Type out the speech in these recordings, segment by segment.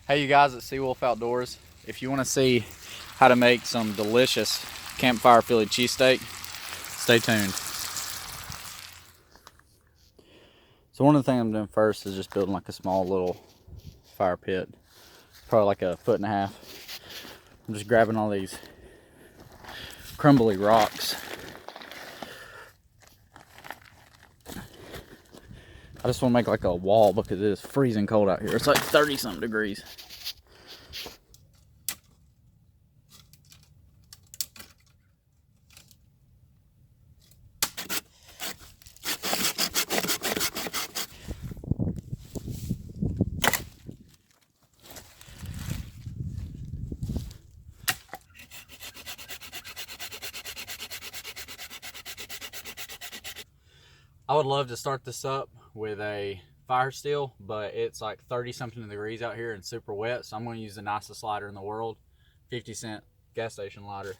Hey you guys at Seawolf Outdoors. If you want to see how to make some delicious campfire Philly cheesesteak, stay tuned. So one of the things I'm doing first is just building like a small little fire pit, probably like 1.5 feet. I'm just grabbing all these crumbly rocks. I just want to make like a wall because it is freezing cold out here. It's like 30-something degrees. I would love to start this up with a fire steel, but it's like 30-something degrees out here and super wet, so I'm going to use the nicest lighter in the world, 50-cent gas station lighter.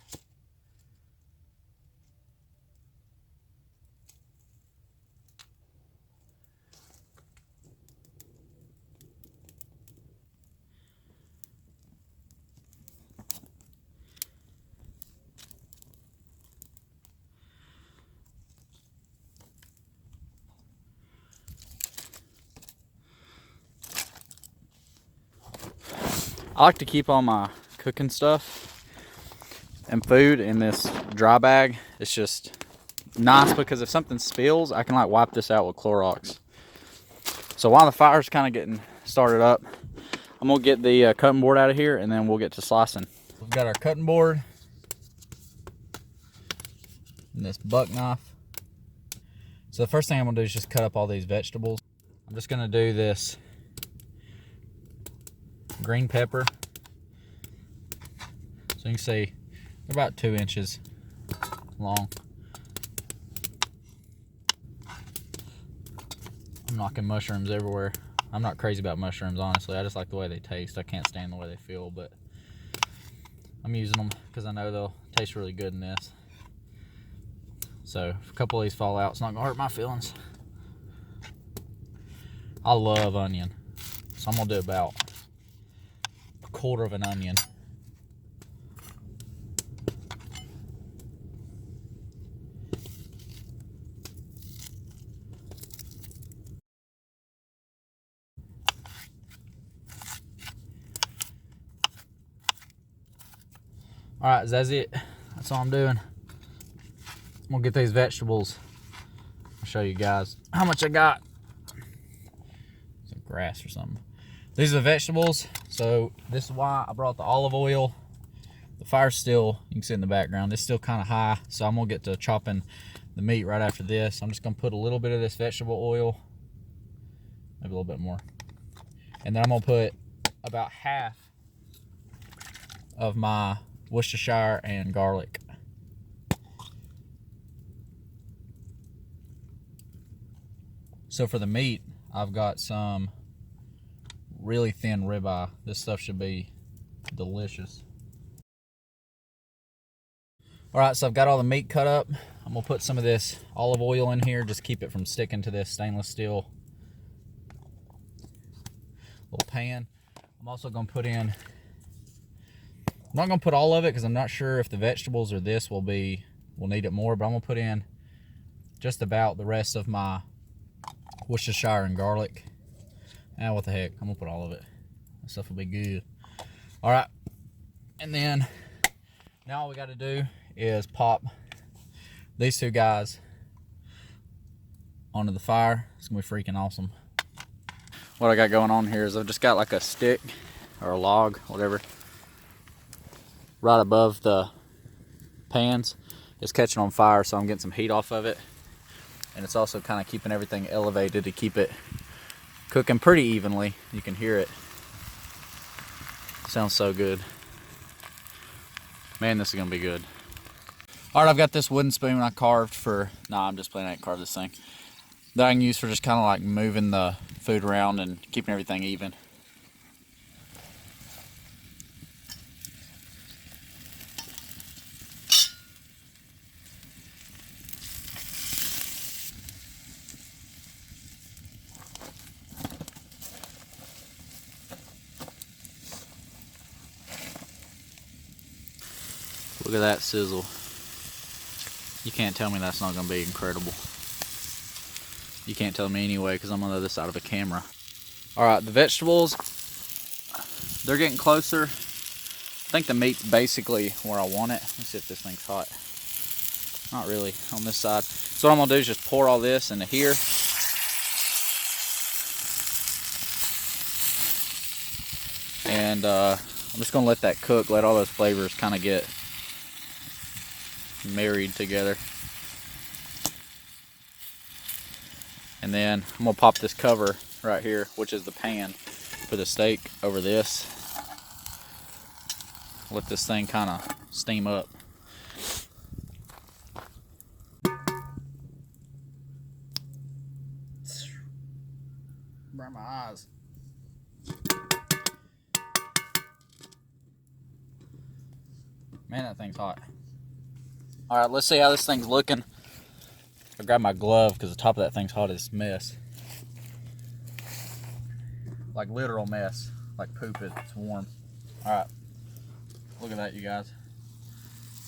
I like to keep all my cooking stuff and food in this dry bag. It's just nice because if something spills, I can like wipe this out with Clorox. So while the fire's kind of getting started up, I'm gonna get the cutting board out of here and then we'll get to slicing. We've got our cutting board and this buck knife. So the first thing I'm gonna do is just cut up all these vegetables. I'm just gonna do this green pepper. So you can see they're about 2 inches long. I'm knocking mushrooms everywhere. I'm not crazy about mushrooms, honestly. I just like the way they taste. I can't stand the way they feel, but I'm using them because I know they'll taste really good in this. So if a couple of these fall out, it's not gonna hurt my feelings. I love onion, so I'm gonna do about 1/4 of an onion. All right, that's it. That's all I'm doing. I'm gonna get these vegetables. I'll show you guys how much I got. Some grass or something. These are the vegetables. So this is why I brought the olive oil. The fire's still, you can see in the background, it's still kind of high. So I'm gonna get to chopping the meat right after this. I'm just gonna put a little bit of this vegetable oil, maybe a little bit more. And then I'm gonna put about half of my Worcestershire and garlic. So for the meat, I've got some really thin ribeye. This stuff should be delicious. All right, so I've got all the meat cut up. I'm gonna put some of this olive oil in here, just keep it from sticking to this stainless steel little pan. I'm also gonna put in, I'm not gonna put all of it because I'm not sure if the vegetables or this will need it more, but I'm gonna put in just about the rest of my Worcestershire and garlic. And what the heck, I'm gonna put all of it. That stuff will be good. All right, and then now all we gotta do is pop these two guys onto the fire. It's gonna be freaking awesome. What I got going on here is I've just got like a stick or a log, whatever, right above the pans. It's catching on fire, so I'm getting some heat off of it. And it's also kind of keeping everything elevated to keep it cooking pretty evenly. You can hear it. Sounds so good. Man, this is gonna be good. All right, I've got this wooden spoon I carved for, I'm just playing, I ain't carved this thing, that I can use for just kind of like moving the food around and keeping everything even. Look at that sizzle. You can't tell me that's not going to be incredible. You can't tell me anyway because I'm on the other side of the camera. Alright, the vegetables, they're getting closer. I think the meat's basically where I want it. Let's see if this thing's hot. Not really on this side. So what I'm going to do is just pour all this into here. And I'm just going to let that cook, let all those flavors kind of get married together. And then I'm going to pop this cover right here, which is the pan for the steak, over this. Let this thing kind of steam up. Burn my eyes. Man, that thing's hot. Alright, let's see how this thing's looking. I grabbed my glove because the top of that thing's hot as mess. Like literal mess. Like poop, it's warm. Alright. Look at that, you guys.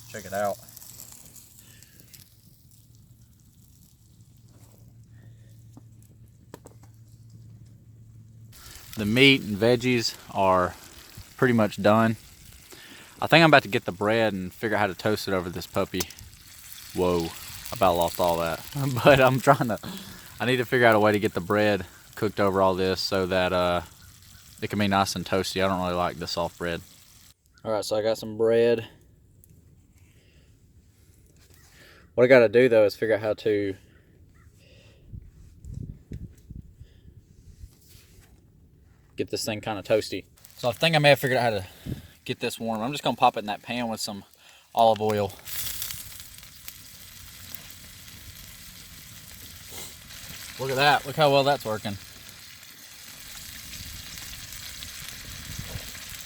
Check it out. The meat and veggies are pretty much done. I think I'm about to get the bread and figure out how to toast it over this puppy. Whoa. I about lost all that. But I need to figure out a way to get the bread cooked over all this so that it can be nice and toasty. I don't really like the soft bread. Alright, so I got some bread. What I gotta do though is figure out how to get this thing kind of toasty. So I think I may have figured out how to get this warm. I'm just gonna pop it in that pan with some olive oil. Look at that. Look how well that's working.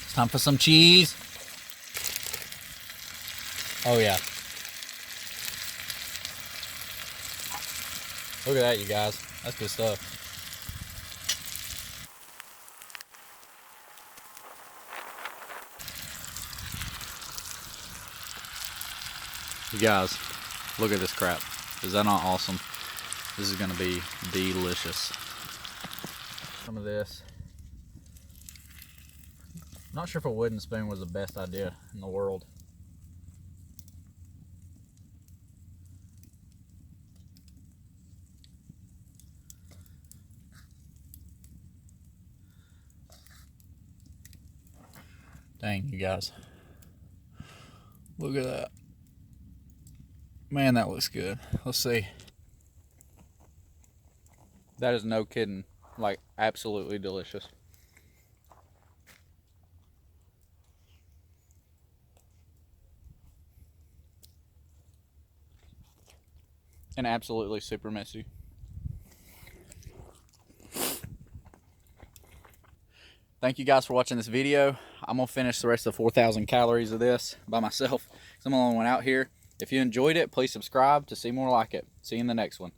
It's time for some cheese. Oh yeah. Look at that, you guys. That's good stuff. You guys, look at this crap. Is that not awesome? This is gonna be delicious. Some of this. I'm not sure if a wooden spoon was the best idea in the world. Dang, you guys. Look at that. Man, that looks good. Let's see. That is no kidding. Like, absolutely delicious. And absolutely super messy. Thank you guys for watching this video. I'm going to finish the rest of the 4,000 calories of this by myself, because I'm the only one out here. If you enjoyed it, please subscribe to see more like it. See you in the next one.